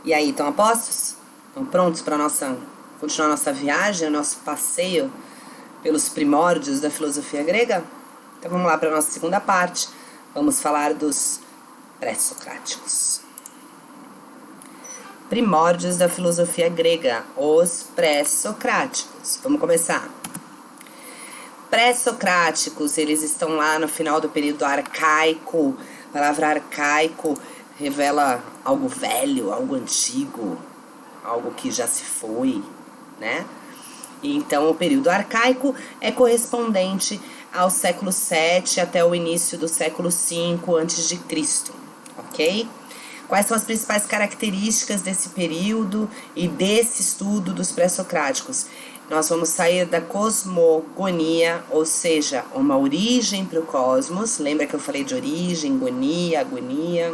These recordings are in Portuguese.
E aí, estão apostos? Estão prontos para continuar nossa viagem, o nosso passeio pelos primórdios da filosofia grega? Então vamos lá para a nossa segunda parte. Vamos falar dos pré-socráticos. Primórdios da filosofia grega, os pré-socráticos. Vamos começar. Pré-socráticos, eles estão lá no final do período arcaico. A palavra arcaico revela algo velho, algo antigo, algo que já se foi, né? Então, o período arcaico é correspondente ao século VII até o início do século V a.C., ok? Quais são as principais características desse período e desse estudo dos pré-socráticos? Nós vamos sair da cosmogonia, ou seja, uma origem para o cosmos. Lembra que eu falei de origem, gonia, agonia?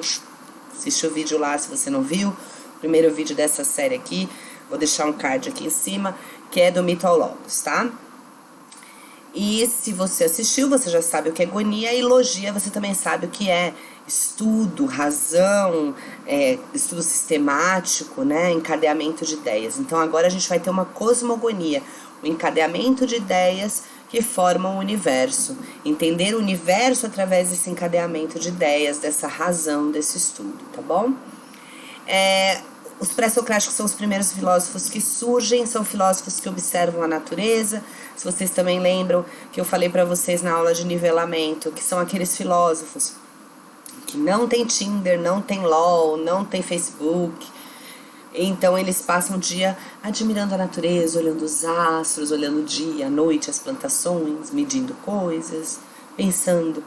Assiste o vídeo lá se você não viu. O primeiro vídeo dessa série aqui, vou deixar um card aqui em cima, que é do Mito ao Logos, tá? E se você assistiu, você já sabe o que é gonia, e logia você também sabe o que é estudo, razão, estudo sistemático, né? Encadeamento de ideias. Então agora a gente vai ter uma cosmogonia, um encadeamento de ideias que formam o universo. Entender o universo através desse encadeamento de ideias, dessa razão, desse estudo, tá bom? Os pré-socráticos são os primeiros filósofos que surgem, são filósofos que observam a natureza. Se vocês também lembram que eu falei para vocês na aula de nivelamento, que são aqueles filósofos que não tem Tinder, não tem LOL, não tem Facebook. Então eles passam o dia admirando a natureza, olhando os astros, olhando o dia, a noite, as plantações, medindo coisas, pensando,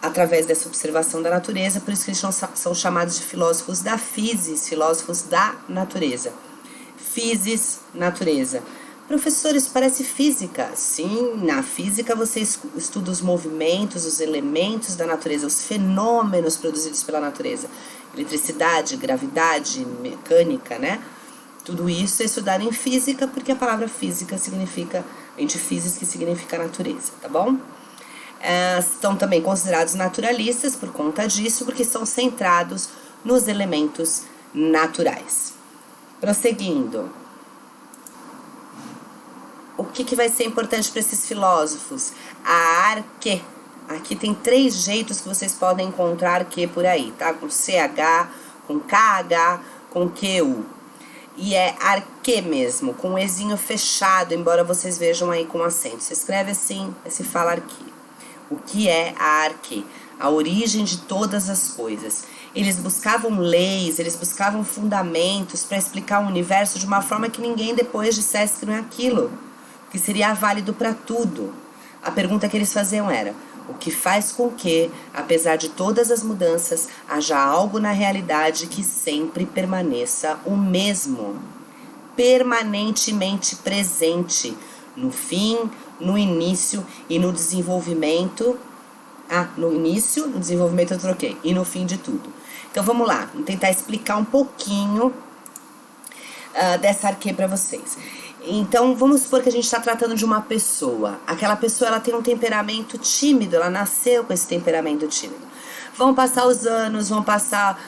através dessa observação da natureza. Por isso que eles são chamados de filósofos da physis, filósofos da natureza. Physis, natureza. Professor, isso parece física. Sim, na física você estuda os movimentos, os elementos da natureza, os fenômenos produzidos pela natureza. Eletricidade, gravidade, mecânica, né? Tudo isso é estudado em física, porque a palavra física significa, vem de physis, que significa natureza, tá bom? Estão também considerados naturalistas por conta disso, porque são centrados nos elementos naturais. Prosseguindo. O que vai ser importante para esses filósofos? A arque. Aqui tem 3 jeitos que vocês podem encontrar arque por aí, tá? Com CH, com KH, com QU. E é arque mesmo, com o ezinho fechado, embora vocês vejam aí com acento. Se escreve assim, se fala arque. O que é a arque? A origem de todas as coisas. Eles buscavam leis, eles buscavam fundamentos para explicar o universo de uma forma que ninguém depois dissesse que não é aquilo, que seria válido para tudo. A pergunta que eles faziam era: o que faz com que, apesar de todas as mudanças, haja algo na realidade que sempre permaneça o mesmo, permanentemente presente, no fim, no início e no desenvolvimento. No início, no desenvolvimento eu troquei, e no fim de tudo. Então vamos lá, vamos tentar explicar um pouquinho dessa arque para vocês. Então, vamos supor que a gente está tratando de uma pessoa. Aquela pessoa, ela tem um temperamento tímido, ela nasceu com esse temperamento tímido. Vão passar os anos, vão passar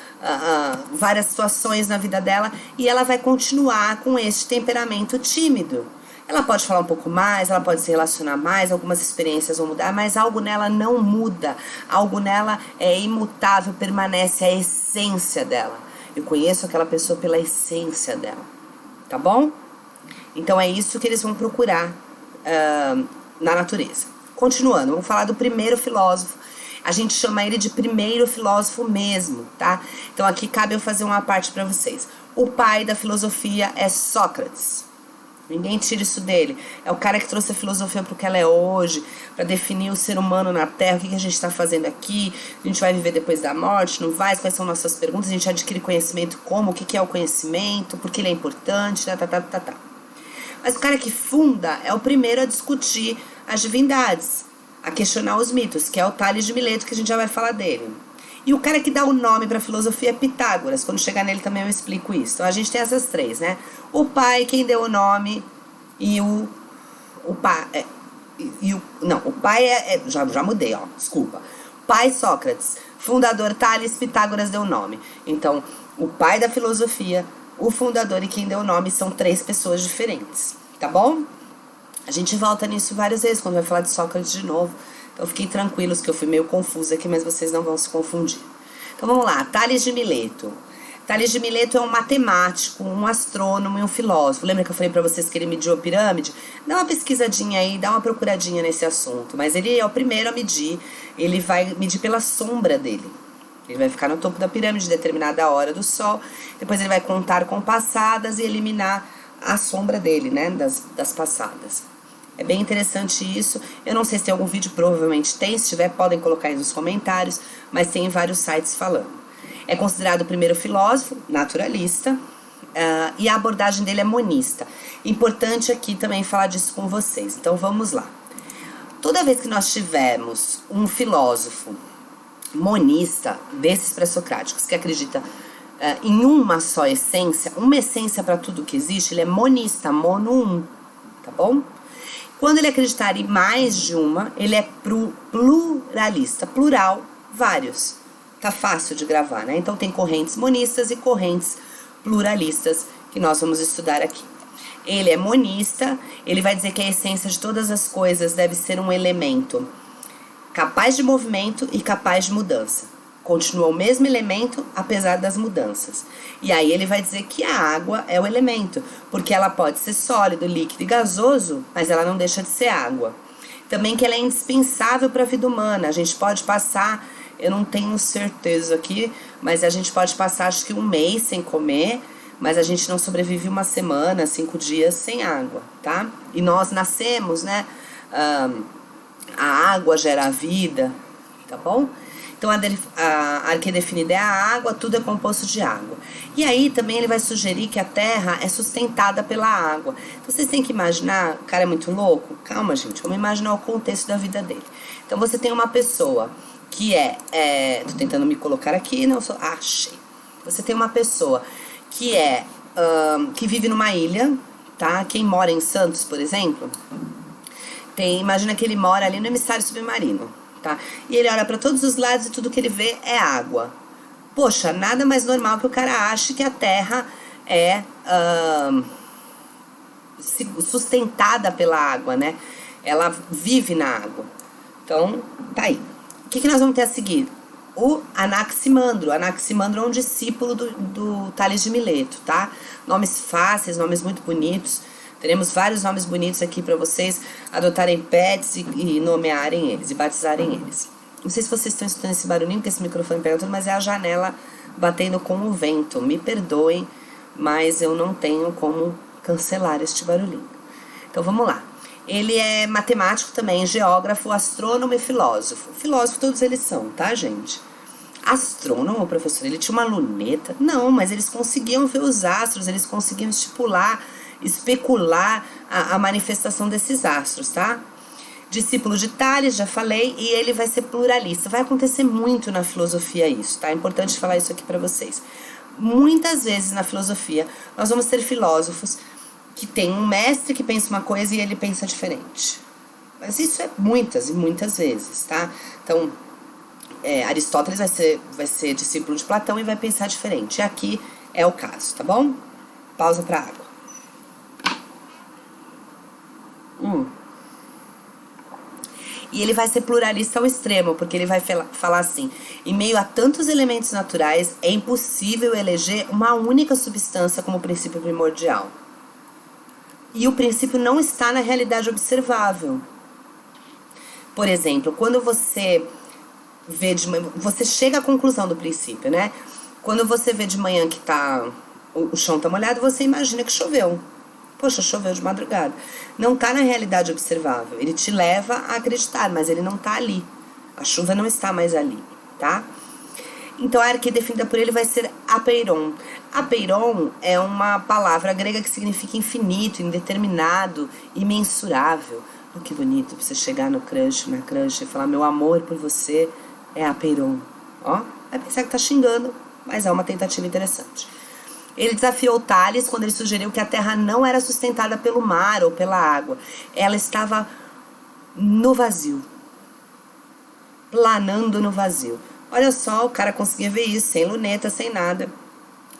várias situações na vida dela e ela vai continuar com esse temperamento tímido. Ela pode falar um pouco mais, ela pode se relacionar mais, algumas experiências vão mudar, mas algo nela não muda. Algo nela é imutável, permanece, a essência dela. Eu conheço aquela pessoa pela essência dela, tá bom? Então é isso que eles vão procurar na natureza. Continuando, vamos falar do primeiro filósofo. A gente chama ele de primeiro filósofo mesmo, tá? Então aqui cabe eu fazer uma parte para vocês. O pai da filosofia é Sócrates. Ninguém tira isso dele. É o cara que trouxe a filosofia para o que ela é hoje, para definir o ser humano na Terra, o que a gente está fazendo aqui, a gente vai viver depois da morte, não vai, quais são nossas perguntas, a gente adquire conhecimento como, o que é o conhecimento, por que ele é importante, tá. Mas o cara que funda é o primeiro a discutir as divindades, a questionar os mitos, que é o Tales de Mileto, que a gente já vai falar dele. E o cara que dá o nome para a filosofia é Pitágoras. Quando chegar nele também eu explico isso. Então a gente tem essas 3, né? O pai, quem deu o nome, e o pai já mudei, ó, desculpa. Pai Sócrates Fundador Tales, Pitágoras deu nome. Então, o pai da filosofia, o fundador e quem deu o nome são 3 pessoas diferentes, tá bom? A gente volta nisso várias vezes quando vai falar de Sócrates de novo. Então fiquem tranquilos que eu fui meio confusa aqui, mas vocês não vão se confundir. Então vamos lá, Tales de Mileto. Tales de Mileto é um matemático, um astrônomo e um filósofo. Lembra que eu falei pra vocês que ele mediu a pirâmide? Dá uma pesquisadinha aí, dá uma procuradinha nesse assunto. Mas ele é o primeiro a medir, ele vai medir pela sombra dele. Ele vai ficar no topo da pirâmide, determinada hora do sol. Depois ele vai contar com passadas e eliminar a sombra dele, né, das passadas. É bem interessante isso. Eu não sei se tem algum vídeo, provavelmente tem. Se tiver, podem colocar aí nos comentários. Mas tem vários sites falando. É considerado o primeiro filósofo naturalista. E a abordagem dele é monista. Importante aqui também falar disso com vocês. Então vamos lá. Toda vez que nós tivermos um filósofo monista, desses pré-socráticos, que acredita em uma só essência, uma essência para tudo que existe, ele é monista, mono tá bom? Quando ele acreditar em mais de uma, ele é pluralista, plural, vários. Tá fácil de gravar, né? Então tem correntes monistas e correntes pluralistas que nós vamos estudar aqui. Ele é monista, ele vai dizer que a essência de todas as coisas deve ser um elemento capaz de movimento e capaz de mudança. Continua o mesmo elemento, apesar das mudanças. E aí ele vai dizer que a água é o elemento, porque ela pode ser sólido, líquido e gasoso, mas ela não deixa de ser água. Também que ela é indispensável para a vida humana. A gente pode passar, eu não tenho certeza aqui, mas a gente pode passar acho que um mês sem comer, mas a gente não sobrevive uma semana, 5 dias sem água, tá? E nós nascemos, né? A água gera a vida, tá bom? Então a arquidefinida é a água, tudo é composto de água. E aí também ele vai sugerir que a terra é sustentada pela água. Então vocês têm que imaginar, o cara é muito louco? Calma, gente, vamos imaginar o contexto da vida dele. Então você tem uma pessoa que tô tentando me colocar aqui, não sou. Achei. Você tem uma pessoa que que vive numa ilha, tá? Quem mora em Santos, por exemplo, imagina que ele mora ali no emissário submarino, tá? E ele olha para todos os lados e tudo que ele vê é água. Poxa, nada mais normal que o cara ache que a Terra é sustentada pela água, né? Ela vive na água. Então, tá aí. O que nós vamos ter a seguir? O Anaximandro. Anaximandro é um discípulo do Tales de Mileto, tá? Nomes fáceis, nomes muito bonitos. Teremos vários nomes bonitos aqui para vocês adotarem pets e nomearem eles e batizarem eles. Não sei se vocês estão escutando esse barulhinho que esse microfone pega tudo, mas é a janela batendo com o vento. Me perdoem, mas eu não tenho como cancelar este barulhinho. Então vamos lá. Ele é matemático também, geógrafo, astrônomo e filósofo. Filósofo todos eles são, tá, gente? Astrônomo, professor, ele tinha uma luneta? Não, mas eles conseguiam ver os astros, eles conseguiam especular a manifestação desses astros, tá? Discípulo de Tales, já falei, e ele vai ser pluralista. Vai acontecer muito na filosofia isso, tá? É importante falar isso aqui pra vocês. Muitas vezes na filosofia, nós vamos ter filósofos que tem um mestre que pensa uma coisa e ele pensa diferente. Mas isso é muitas e muitas vezes, tá? Então, Aristóteles vai ser discípulo de Platão e vai pensar diferente. E aqui é o caso, tá bom? Pausa pra água. E ele vai ser pluralista ao extremo, porque ele vai falar assim: em meio a tantos elementos naturais, é impossível eleger uma única substância como princípio primordial. E o princípio não está na realidade observável. Por exemplo, quando você vê de manhã, você chega à conclusão do princípio, né? Quando você vê de manhã que o chão tá molhado, você imagina que choveu. Poxa, choveu de madrugada. Não tá na realidade observável. Ele te leva a acreditar, mas ele não tá ali. A chuva não está mais ali, tá? Então a arquê definida por ele vai ser apeiron. Apeiron é uma palavra grega que significa infinito, indeterminado, imensurável. Oh, que bonito, pra você chegar no crush, na crush e falar: meu amor por você é apeiron. Ó, vai pensar que tá xingando, mas é uma tentativa interessante. Ele desafiou Tales quando ele sugeriu que a Terra não era sustentada pelo mar ou pela água. Ela estava no vazio. Planando no vazio. Olha só, o cara conseguia ver isso, sem luneta, sem nada,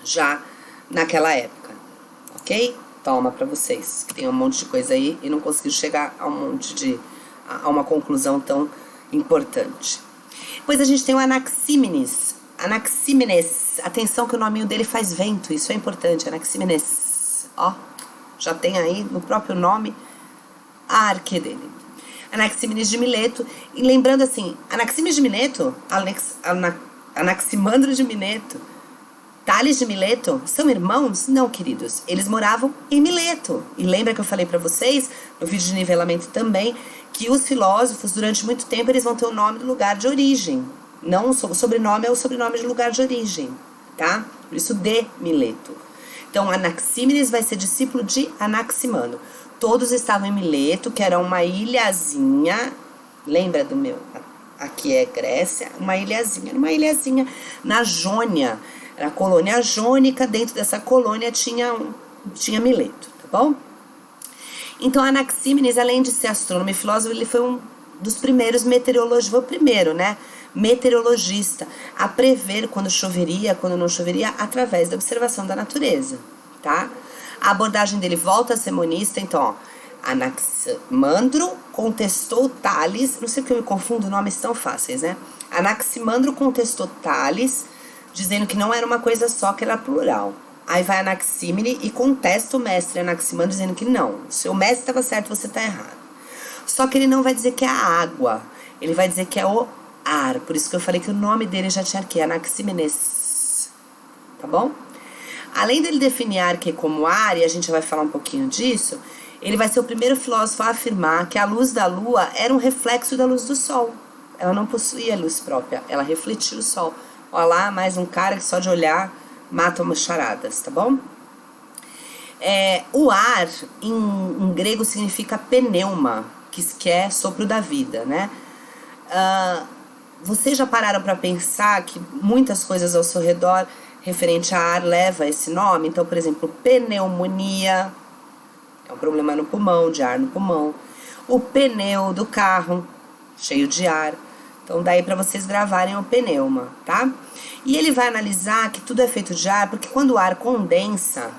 já naquela época, ok? Toma pra vocês, que tem um monte de coisa aí e não conseguiu chegar a uma conclusão tão importante. Depois a gente tem o Anaxímenes. Anaxímenes, atenção que o nominho dele faz vento, isso é importante, Anaxímenes. Ó, já tem aí no próprio nome a arque dele. Anaxímenes de Mileto. E lembrando assim, Anaxímenes de Mileto, Anaximandro de Mileto, Tales de Mileto, são irmãos? Não, queridos. Eles moravam em Mileto. E lembra que eu falei pra vocês, no vídeo de nivelamento também, que os filósofos, durante muito tempo, eles vão ter o nome do lugar de origem. Não, o sobrenome é o sobrenome de lugar de origem, tá? Por isso, de Mileto. Então, Anaxímenes vai ser discípulo de Anaximandro. Todos estavam em Mileto, que era uma ilhazinha. Lembra do meu? Aqui é Grécia. Uma ilhazinha na Jônia. Era a colônia jônica. Dentro dessa colônia tinha Mileto, tá bom? Então, Anaxímenes, além de ser astrônomo e filósofo, ele foi um dos primeiros meteorologistas. Foi o primeiro, né? Meteorologista, a prever quando choveria, quando não choveria, através da observação da natureza, tá? A abordagem dele volta a ser monista, então, ó, Anaximandro contestou Tales, não sei porque eu me confundo, nomes tão fáceis, né? Anaximandro contestou Tales, dizendo que não era uma coisa só, que era plural. Aí vai Anaxímenes e contesta o mestre Anaximandro, dizendo que não, o seu mestre estava certo, você está errado. Só que ele não vai dizer que é a água, ele vai dizer que é o ar, por isso que eu falei que o nome dele já tinha arque, Anaxímenes, tá bom? Além dele definir arque como ar, e a gente vai falar um pouquinho disso, ele vai ser o primeiro filósofo a afirmar que a luz da lua era um reflexo da luz do sol. Ela não possuía luz própria, ela refletia o sol. Olha lá, mais um cara que só de olhar mata umas charadas, tá bom? O ar, em grego, significa pneuma, que é sopro da vida, né? Vocês já pararam para pensar que muitas coisas ao seu redor referente a ar leva esse nome? Então, por exemplo, pneumonia é um problema no pulmão, de ar no pulmão. O pneu do carro, cheio de ar. Então, daí para vocês gravarem o pneuma, tá? E ele vai analisar que tudo é feito de ar, porque quando o ar condensa,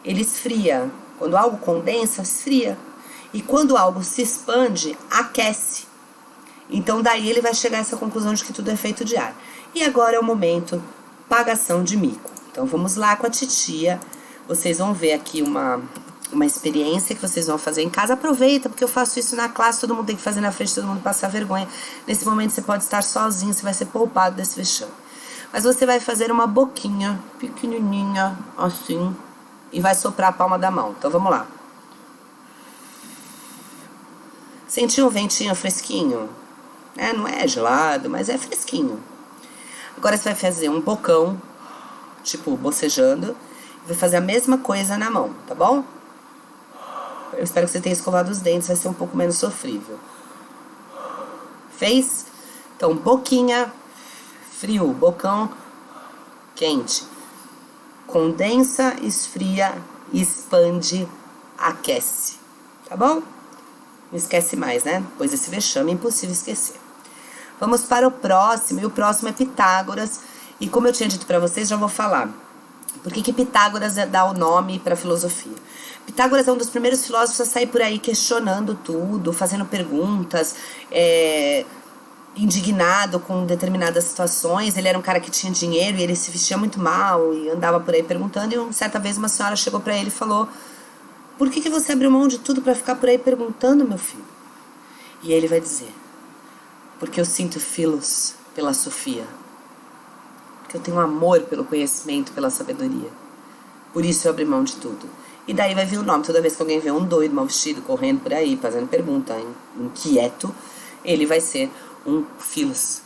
ele esfria. Quando algo condensa, esfria. E quando algo se expande, aquece. Então, daí ele vai chegar a essa conclusão de que tudo é feito de ar. E agora é o momento pagação de mico. Então, vamos lá com a titia. Vocês vão ver aqui uma experiência que vocês vão fazer em casa. Aproveita, porque eu faço isso na classe, todo mundo tem que fazer na frente, todo mundo passar vergonha. Nesse momento, você pode estar sozinho, você vai ser poupado desse vexame. Mas você vai fazer uma boquinha pequenininha, assim, e vai soprar a palma da mão. Então, vamos lá. Sentiu um ventinho fresquinho? Não é gelado, mas é fresquinho. Agora você vai fazer um bocão, tipo bocejando, e vai fazer a mesma coisa na mão, tá bom? Eu espero que você tenha escovado os dentes, vai ser um pouco menos sofrível. Fez? Então, boquinha, frio, bocão, quente. Condensa, esfria, expande, aquece. Tá bom? Não esquece mais, né? Pois esse vexame é impossível esquecer. Vamos para o próximo, e o próximo é Pitágoras. E como eu tinha dito para vocês, já vou falar. Por que Pitágoras dá o nome para a filosofia? Pitágoras é um dos primeiros filósofos a sair por aí questionando tudo, fazendo perguntas, indignado com determinadas situações. Ele era um cara que tinha dinheiro e ele se vestia muito mal e andava por aí perguntando. E certa vez uma senhora chegou para ele e falou: por que você abriu mão de tudo para ficar por aí perguntando, meu filho? E ele vai dizer: porque eu sinto filos pela Sofia. Porque eu tenho amor pelo conhecimento, pela sabedoria. Por isso eu abri mão de tudo. E daí vai vir o nome. Toda vez que alguém vê um doido mal vestido, correndo por aí, fazendo pergunta, inquieto, ele vai ser um filósofo.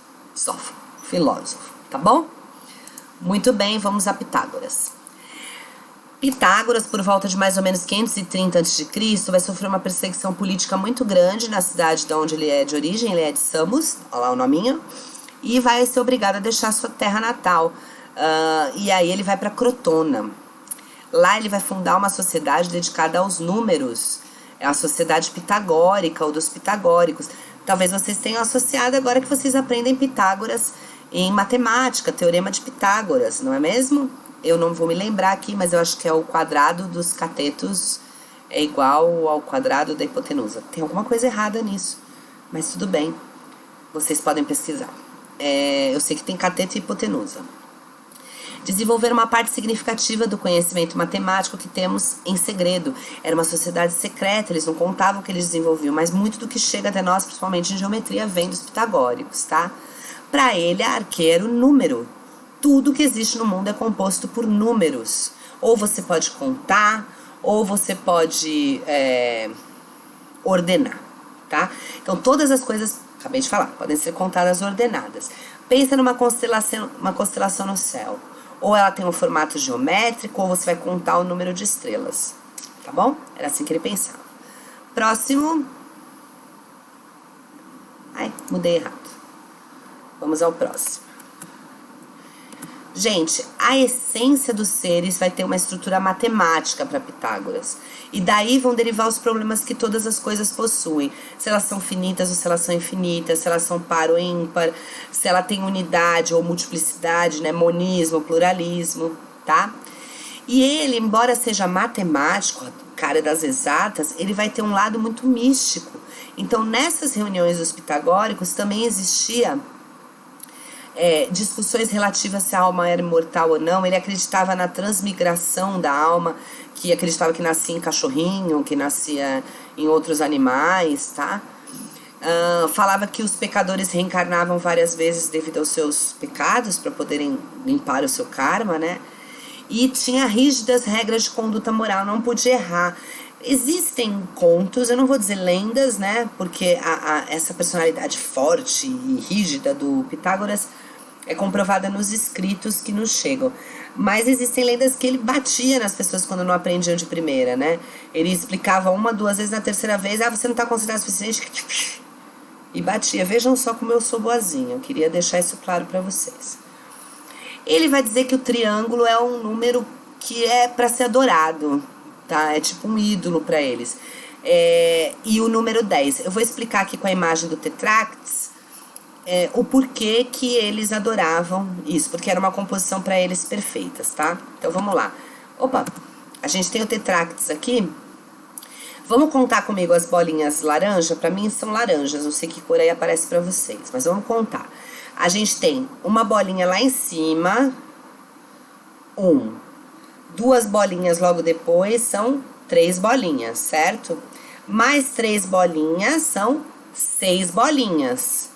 Tá bom? Muito bem, vamos a Pitágoras. Pitágoras, por volta de mais ou menos 530 a.C., vai sofrer uma perseguição política muito grande na cidade de onde ele é de origem, ele é de Samos, olha lá o nominho, e vai ser obrigado a deixar sua terra natal. E aí ele vai para Crotona. Lá ele vai fundar uma sociedade dedicada aos números, é a sociedade pitagórica ou dos pitagóricos. Talvez vocês tenham associado agora que vocês aprendem Pitágoras em matemática, Teorema de Pitágoras, não é mesmo? Eu não vou me lembrar aqui, mas eu acho que é o quadrado dos catetos é igual ao quadrado da hipotenusa. Tem alguma coisa errada nisso, mas tudo bem, vocês podem pesquisar. Eu sei que tem cateto e hipotenusa. Desenvolver uma parte significativa do conhecimento matemático que temos em segredo. Era uma sociedade secreta, eles não contavam o que eles desenvolviam, mas muito do que chega até nós, principalmente em geometria, vem dos pitagóricos, tá? Para ele, a arquê era o número. Tudo que existe no mundo é composto por números. Ou você pode contar, ou você pode ordenar, tá? Então, todas as coisas, acabei de falar, podem ser contadas ordenadas. Pensa numa constelação no céu. Ou ela tem um formato geométrico, ou você vai contar o número de estrelas, tá bom? Era assim que ele pensava. Próximo. Ai, mudei errado. Vamos ao próximo. Gente, a essência dos seres vai ter uma estrutura matemática para Pitágoras. E daí vão derivar os problemas que todas as coisas possuem. Se elas são finitas ou se elas são infinitas, se elas são par ou ímpar, se ela tem unidade ou multiplicidade, né? Monismo, pluralismo, tá? E ele, embora seja matemático, cara das exatas, ele vai ter um lado muito místico. Então, nessas reuniões dos pitagóricos também existia discussões relativas se a alma era imortal ou não. Ele acreditava na transmigração da alma, que acreditava que nascia em cachorrinho, que nascia em outros animais, tá? Falava que os pecadores reencarnavam várias vezes devido aos seus pecados, para poderem limpar o seu karma, né? E tinha rígidas regras de conduta moral, não podia errar. Existem contos, eu não vou dizer lendas, né? Porque essa personalidade forte e rígida do Pitágoras é comprovada nos escritos que nos chegam. Mas existem lendas que ele batia nas pessoas quando não aprendiam de primeira, né? Ele explicava uma, duas vezes, na terceira vez, você não está considerado suficiente, e batia. Vejam só como eu sou boazinha, eu queria deixar isso claro para vocês. Ele vai dizer que o triângulo é um número que é para ser adorado, tá? É tipo um ídolo para eles. E o número 10. Eu vou explicar aqui com a imagem do Tetractes o porquê que eles adoravam isso, porque era uma composição para eles perfeitas, tá? Então vamos lá. Opa, a gente tem o Tetractes aqui. Vamos contar comigo as bolinhas laranja? Para mim são laranjas, não sei que cor aí aparece para vocês, mas vamos contar. A gente tem uma bolinha lá em cima, duas bolinhas logo depois, são 3 bolinhas, certo? Mais 3 bolinhas são 6 bolinhas.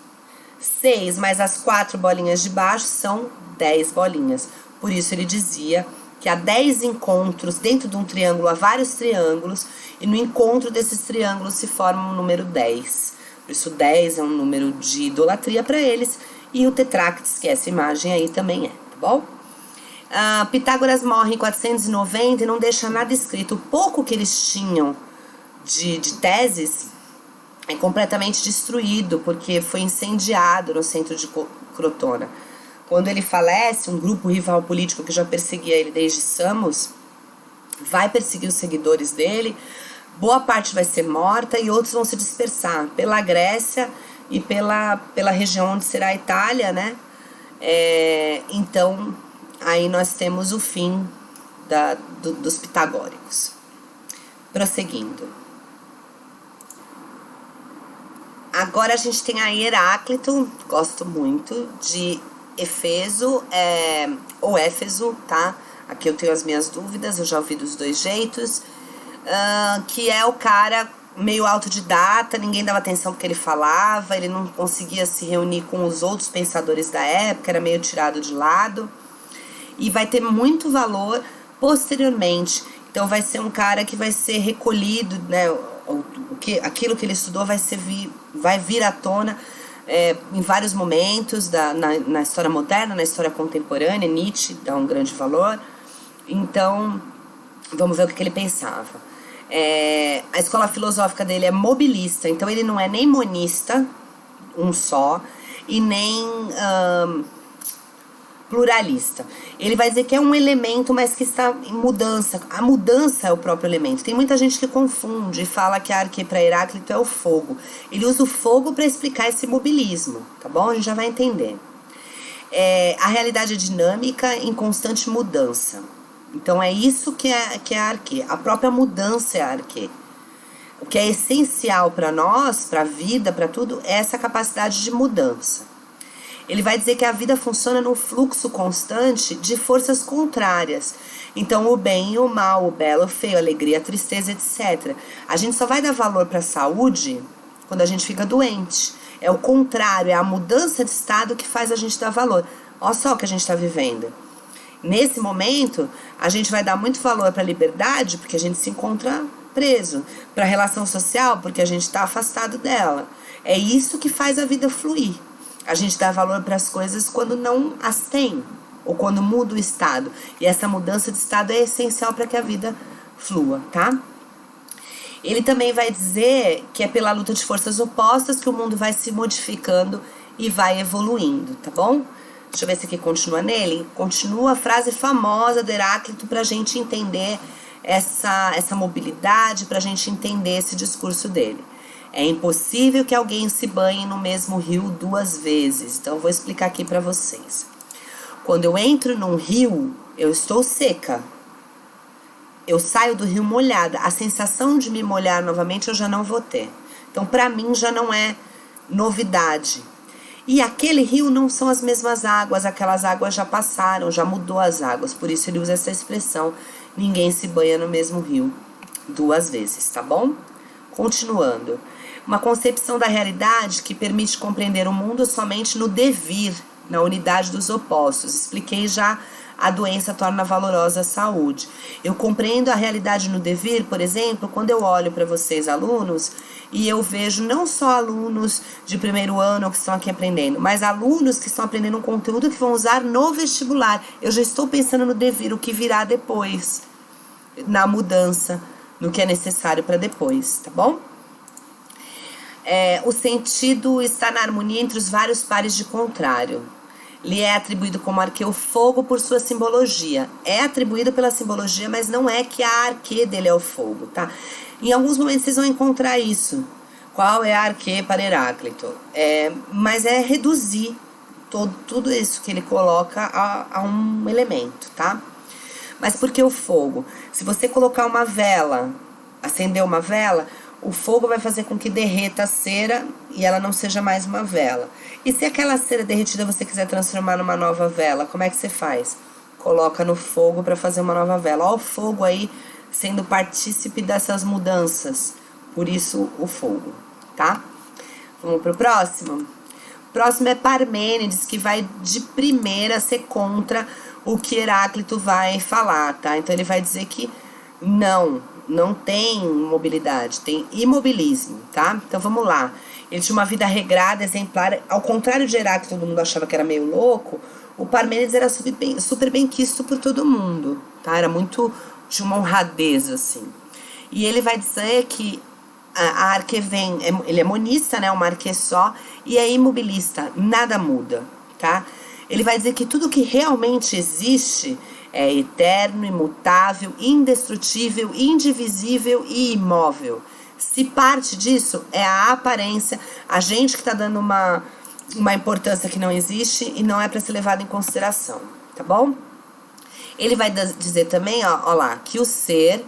6 mais as 4 bolinhas de baixo são 10 bolinhas. Por isso ele dizia que há 10 encontros dentro de um triângulo, há vários triângulos, e no encontro desses triângulos se forma um número 10. Por isso 10 é um número de idolatria para eles, e o Tetractes, que é essa imagem aí, também tá bom? Pitágoras morre em 490 e não deixa nada escrito. O pouco que eles tinham de teses é completamente destruído, porque foi incendiado no centro de Crotona. Quando ele falece, um grupo rival político que já perseguia ele desde Samos vai perseguir os seguidores dele. Boa parte vai ser morta e outros vão se dispersar pela Grécia e pela região onde será a Itália, né? Então, aí nós temos o fim dos pitagóricos. Prosseguindo. Agora a gente tem a Heráclito, gosto muito, de Efeso ou Éfeso, tá? Aqui eu tenho as minhas dúvidas, eu já ouvi dos dois jeitos. Que é o cara meio autodidata, ninguém dava atenção porque ele falava, ele não conseguia se reunir com os outros pensadores da época, era meio tirado de lado. E vai ter muito valor posteriormente. Então vai ser um cara que vai ser recolhido, né? Aquilo que ele estudou vai vir à tona em vários momentos na história moderna, na história contemporânea. Nietzsche dá um grande valor. Então, vamos ver o que ele pensava. A escola filosófica dele é mobilista, então ele não é nem monista, um só, e nem pluralista. Ele vai dizer que é um elemento, mas que está em mudança. A mudança é o próprio elemento. Tem muita gente que confunde e fala que a arquê para Heráclito é o fogo. Ele usa o fogo para explicar esse mobilismo, tá bom? A gente já vai entender. A realidade é dinâmica, em constante mudança. Então é isso que é a arquê. A própria mudança é a arquê. O que é essencial para nós, para a vida, para tudo, é essa capacidade de mudança. Ele vai dizer que a vida funciona num fluxo constante de forças contrárias. Então, o bem e o mal, o belo, o feio, a alegria, a tristeza, etc. A gente só vai dar valor para a saúde quando a gente fica doente. É o contrário, é a mudança de estado que faz a gente dar valor. Olha só o que a gente está vivendo. Nesse momento, a gente vai dar muito valor para a liberdade, porque a gente se encontra preso. Para a relação social, porque a gente está afastado dela. É isso que faz a vida fluir. A gente dá valor para as coisas quando não as tem, ou quando muda o estado. E essa mudança de estado é essencial para que a vida flua, tá? Ele também vai dizer que é pela luta de forças opostas que o mundo vai se modificando e vai evoluindo, tá bom? Deixa eu ver se aqui continua nele. Continua a frase famosa do Heráclito para a gente entender essa mobilidade, para a gente entender esse discurso dele. É impossível que alguém se banhe no mesmo rio 2 vezes. Então, eu vou explicar aqui para vocês. Quando eu entro num rio, eu estou seca. Eu saio do rio molhada. A sensação de me molhar novamente eu já não vou ter. Então, para mim, já não é novidade. E aquele rio não são as mesmas águas. Aquelas águas já passaram, já mudou as águas. Por isso, ele usa essa expressão. Ninguém se banha no mesmo rio 2 vezes, tá bom? Continuando. Uma concepção da realidade que permite compreender o mundo somente no devir, na unidade dos opostos. Expliquei já, a doença torna valorosa a saúde. Eu compreendo a realidade no devir, por exemplo, quando eu olho para vocês, alunos, e eu vejo não só alunos de primeiro ano que estão aqui aprendendo, mas alunos que estão aprendendo um conteúdo que vão usar no vestibular. Eu já estou pensando no devir, o que virá depois, na mudança, no que é necessário para depois, tá bom? O sentido está na harmonia entre os vários pares de contrário. Lhe é atribuído como arquê o fogo por sua simbologia. É atribuído pela simbologia, mas não é que a arquê dele é o fogo, tá? Em alguns momentos vocês vão encontrar isso. Qual é a arquê para Heráclito? Mas é reduzir tudo isso que ele coloca a um elemento, tá? Mas por que o fogo? Se você colocar uma vela, acender uma vela, o fogo vai fazer com que derreta a cera e ela não seja mais uma vela. E se aquela cera derretida você quiser transformar numa nova vela, como é que você faz? Coloca no fogo para fazer uma nova vela. Olha o fogo aí sendo partícipe dessas mudanças. Por isso o fogo, tá? Vamos pro próximo? O próximo é Parmênides, que vai de primeira ser contra o que Heráclito vai falar, tá? Então ele vai dizer que não tem mobilidade, tem imobilismo, tá? Então vamos lá. Ele tinha uma vida regrada, exemplar. Ao contrário de Heráclito, todo mundo achava que era meio louco. O Parmênides era super bem quisto por todo mundo, tá? Era muito de uma honradez, assim. E ele vai dizer que a arquê ele é monista, né? Uma arquê só, e é imobilista, nada muda, tá? Ele vai dizer que tudo que realmente existe é eterno, imutável, indestrutível, indivisível e imóvel. Se parte disso é a aparência, a gente que está dando uma importância que não existe e não é para ser levado em consideração, tá bom? Ele vai dizer também, ó lá, que o ser...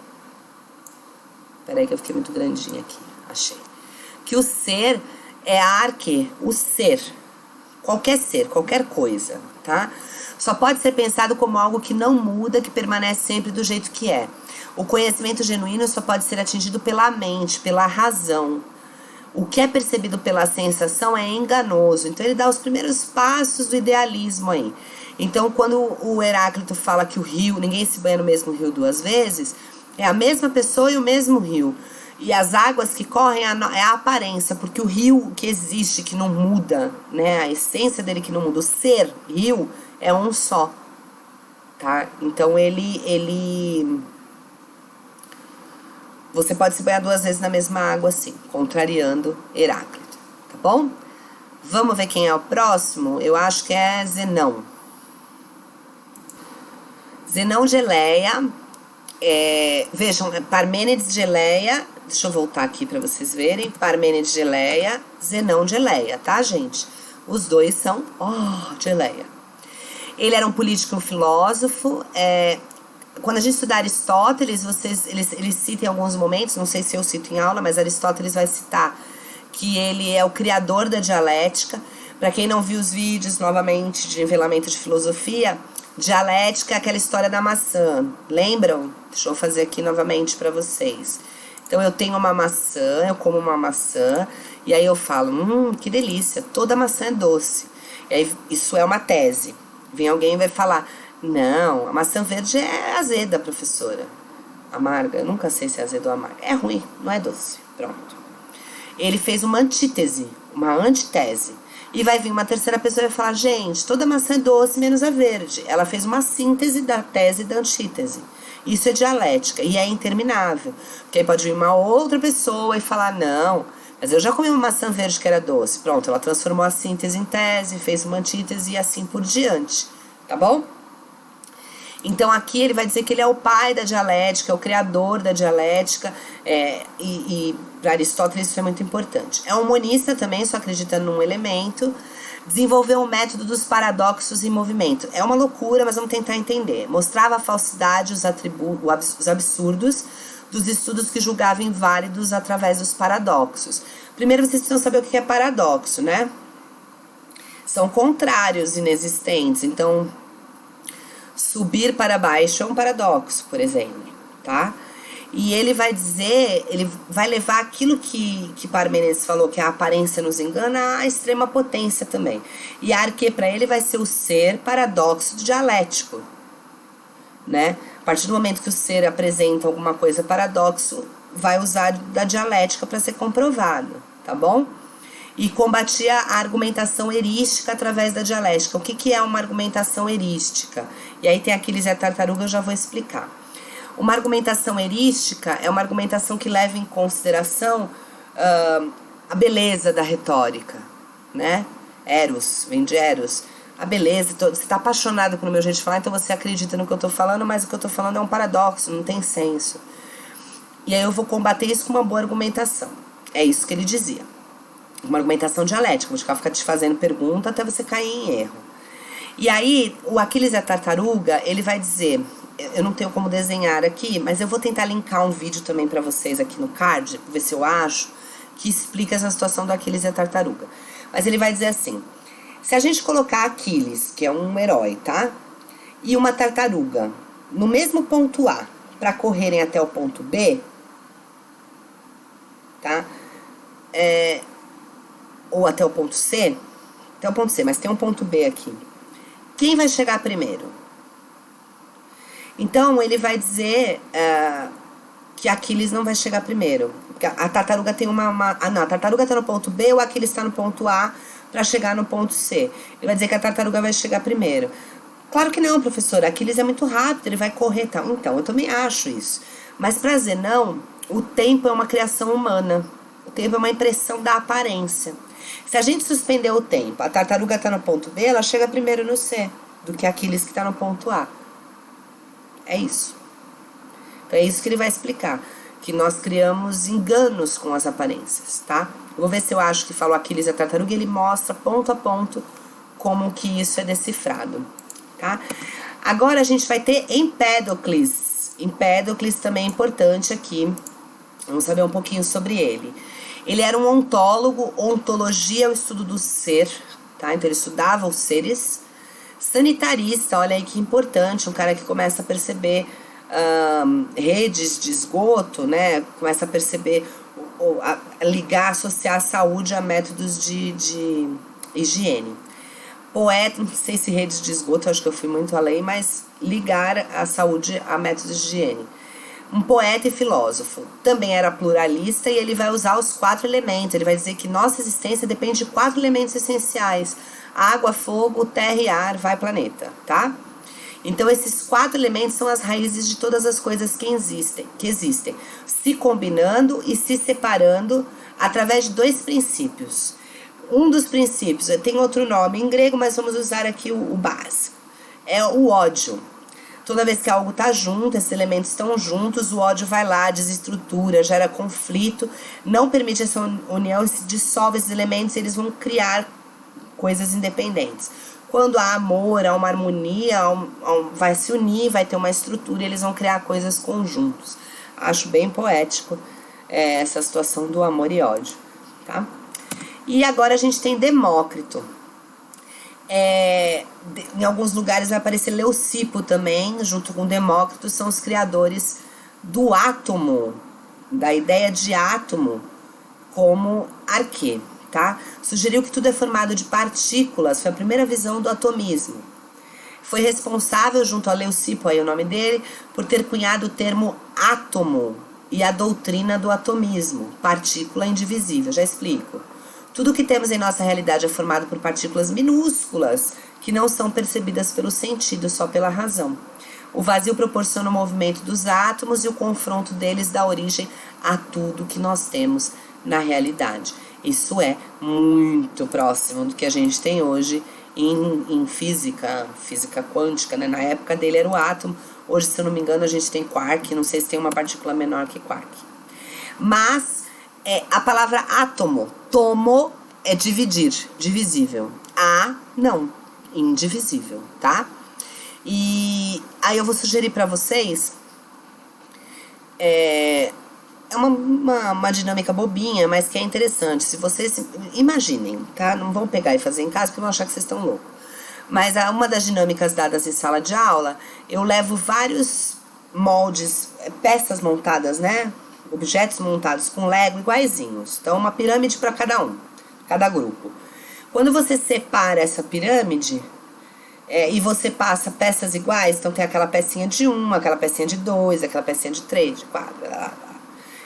Peraí que eu fiquei muito grandinha aqui, achei. Que o ser é a arquê, o ser. Qualquer ser, qualquer coisa, tá? Só pode ser pensado como algo que não muda, que permanece sempre do jeito que é. O conhecimento genuíno só pode ser atingido pela mente, pela razão. O que é percebido pela sensação é enganoso. Então ele dá os primeiros passos do idealismo aí. Então quando o Heráclito fala que o rio, ninguém se banha no mesmo rio 2 vezes, é a mesma pessoa e o mesmo rio. E as águas que correm é a aparência, porque o rio que existe, que não muda, né? A essência dele que não muda, o ser rio é um só, tá? Então você pode se banhar 2 vezes na mesma água, assim, contrariando Heráclito, tá bom? Vamos ver quem é o próximo? Eu acho que é Zenão. Zenão de Eleia. Vejam, Parmênides de Eleia. Deixa eu voltar aqui para vocês verem. Parmênides de Eleia, Zenão de Eleia, tá, gente? Os dois são de Eleia. Ele era um político e um filósofo. Quando a gente estudar Aristóteles, eles citam em alguns momentos, não sei se eu cito em aula, mas Aristóteles vai citar que ele é o criador da dialética. Para quem não viu os vídeos, novamente, de nivelamento de filosofia, dialética é aquela história da maçã. Lembram? Deixa eu fazer aqui novamente para vocês. Então, eu tenho uma maçã, eu como uma maçã, e aí eu falo, que delícia, toda maçã é doce. E aí, isso é uma tese. Vem alguém e vai falar, não, a maçã verde é azeda, professora. Amarga, eu nunca sei se é azeda ou amarga. É ruim, não é doce. Pronto. Ele fez uma antítese, uma antitese. E vai vir uma terceira pessoa e vai falar, gente, toda maçã é doce menos a verde. Ela fez uma síntese da tese e da antítese. Isso é dialética e é interminável. Porque aí pode vir uma outra pessoa e falar, não, mas eu já comi uma maçã verde que era doce. Pronto, ela transformou a síntese em tese, fez uma antítese e assim por diante. Tá bom? Então aqui ele vai dizer que ele é o pai da dialética, é o criador da dialética, e para Aristóteles isso é muito importante. É um monista também, só acredita num elemento. Desenvolveu o método dos paradoxos em movimento. É uma loucura, mas vamos tentar entender. Mostrava a falsidade, os absurdos dos estudos que julgava inválidos através dos paradoxos. Primeiro vocês precisam saber o que é paradoxo, né? São contrários inexistentes. Então, subir para baixo é um paradoxo, por exemplo, tá? E ele vai dizer, ele vai levar aquilo que Parmênides falou, que a aparência nos engana, à extrema potência também. E a arquê para ele vai ser o ser paradoxo dialético, né? A partir do momento que o ser apresenta alguma coisa paradoxo, vai usar da dialética para ser comprovado, tá bom? E combatia a argumentação erística através da dialética. O que é uma argumentação erística? E aí tem Aquiles e a tartaruga, eu já vou explicar. Uma argumentação erística é uma argumentação que leva em consideração a beleza da retórica, né? Eros, vem de Eros. A beleza, você está apaixonado pelo meu jeito de falar, então você acredita no que eu estou falando, mas o que eu estou falando é um paradoxo, não tem senso. E aí eu vou combater isso com uma boa argumentação. É isso que ele dizia. Uma argumentação dialética, vou ficar te fazendo pergunta até você cair em erro. E aí, o Aquiles e a tartaruga, ele vai dizer, eu não tenho como desenhar aqui, mas eu vou tentar linkar um vídeo também para vocês aqui no card, ver se eu acho, que explica essa situação do Aquiles e a tartaruga. Mas ele vai dizer assim, se a gente colocar Aquiles, que é um herói, tá? E uma tartaruga no mesmo ponto A, para correrem até o ponto B, tá? Ou até o ponto C, até o ponto C, mas tem um ponto B aqui. Quem vai chegar primeiro? Então, ele vai dizer que Aquiles não vai chegar primeiro. Porque a tartaruga tem a tartaruga está no ponto B, o Aquiles está no ponto A para chegar no ponto C. Ele vai dizer que a tartaruga vai chegar primeiro. Claro que não, professora. Aquiles é muito rápido, ele vai correr. Tá? Então, eu também acho isso. Mas para Zenão, o tempo é uma criação humana. O tempo é uma impressão da aparência. Se a gente suspender o tempo, a tartaruga está no ponto B, ela chega primeiro no C do que Aquiles que está no ponto A. É isso. Então é isso que ele vai explicar. Que nós criamos enganos com as aparências, tá? Eu vou ver se eu acho que falou Aquiles e a tartaruga e ele mostra ponto a ponto como que isso é decifrado, tá? Agora a gente vai ter Empédocles. Empédocles também é importante aqui. Vamos saber um pouquinho sobre ele. Ele era um ontólogo, ontologia é o estudo do ser, tá? Então ele estudava os seres. Sanitarista, olha aí que importante, um cara que começa a perceber redes de esgoto, né? Começa a perceber, ligar, associar a saúde a métodos de higiene. Poeta, não sei se redes de esgoto, eu acho que eu fui muito além, mas ligar a saúde a métodos de higiene. Um poeta e filósofo. Também era pluralista e ele vai usar os 4 elementos. Ele vai dizer que nossa existência depende de 4 elementos essenciais. Água, fogo, terra e ar, vai planeta, tá? Então, esses 4 elementos são as raízes de todas as coisas que existem. Se combinando e se separando através de 2 princípios. Um dos princípios, tem outro nome em grego, mas vamos usar aqui o básico. É o ódio. Toda vez que algo está junto, esses elementos estão juntos, o ódio vai lá, desestrutura, gera conflito, não permite essa união, se dissolve esses elementos e eles vão criar coisas independentes. quando há amor, há uma harmonia, vai se unir, vai ter uma estrutura e eles vão criar coisas conjuntos. Acho bem poético essa situação do amor e ódio, tá? E agora a gente tem Demócrito. Em alguns lugares vai aparecer Leucipo também, junto com Demócrito, são os criadores do átomo, da ideia de átomo como arquê, tá? Sugeriu que tudo é formado de partículas, foi a primeira visão do atomismo. Foi responsável, junto a Leucipo, aí o nome dele, por ter cunhado o termo átomo e a doutrina do atomismo, partícula indivisível. Já explico. Tudo que temos em nossa realidade é formado por partículas minúsculas que não são percebidas pelo sentido, só pela razão. O vazio proporciona o movimento dos átomos e o confronto deles dá origem a tudo que nós temos na realidade. Isso é muito próximo do que a gente tem hoje em física quântica, né? Na época dele era o átomo, hoje, se eu não me engano, a gente tem quark, não sei se tem uma partícula menor que quark. Mas a palavra átomo, tomo, é dividir, divisível. Não, indivisível, tá? E aí eu vou sugerir para vocês uma dinâmica bobinha, mas que é interessante. Se vocês imaginem, tá? Não vão pegar e fazer em casa porque vão achar que vocês estão loucos. Mas uma das dinâmicas dadas em sala de aula, eu levo vários moldes, peças montadas, né? Objetos montados com Lego iguaizinhos. Então, uma pirâmide para cada grupo. Quando você separa essa pirâmide e você passa peças iguais, então tem aquela pecinha de 1, aquela pecinha de 2, aquela pecinha de 3, de 4, blá, blá, blá.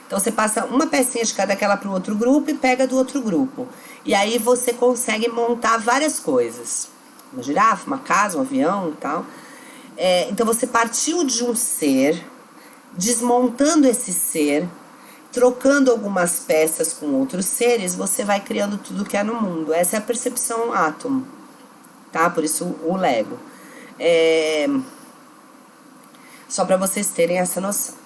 Então você passa uma pecinha de cada aquela para o outro grupo e pega do outro grupo. E aí você consegue montar várias coisas. Uma girafa, uma casa, um avião e tal. Então você partiu de um ser, desmontando esse ser, trocando algumas peças com outros seres, você vai criando tudo que há no mundo. Essa é a percepção átomo, tá? Por isso o Lego. Só para vocês terem essa noção.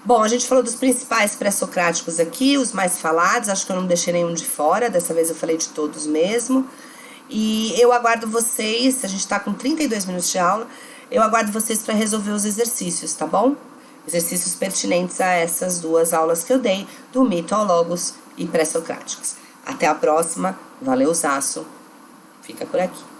Bom, a gente falou dos principais pré-socráticos aqui, os mais falados, acho que eu não deixei nenhum de fora, dessa vez eu falei de todos mesmo. E eu aguardo vocês, a gente tá com 32 minutos de aula, eu aguardo vocês para resolver os exercícios, tá bom? Exercícios pertinentes a essas duas aulas que eu dei, do mito ao logos e pré-socráticos. Até a próxima, valeu, Zaço, fica por aqui.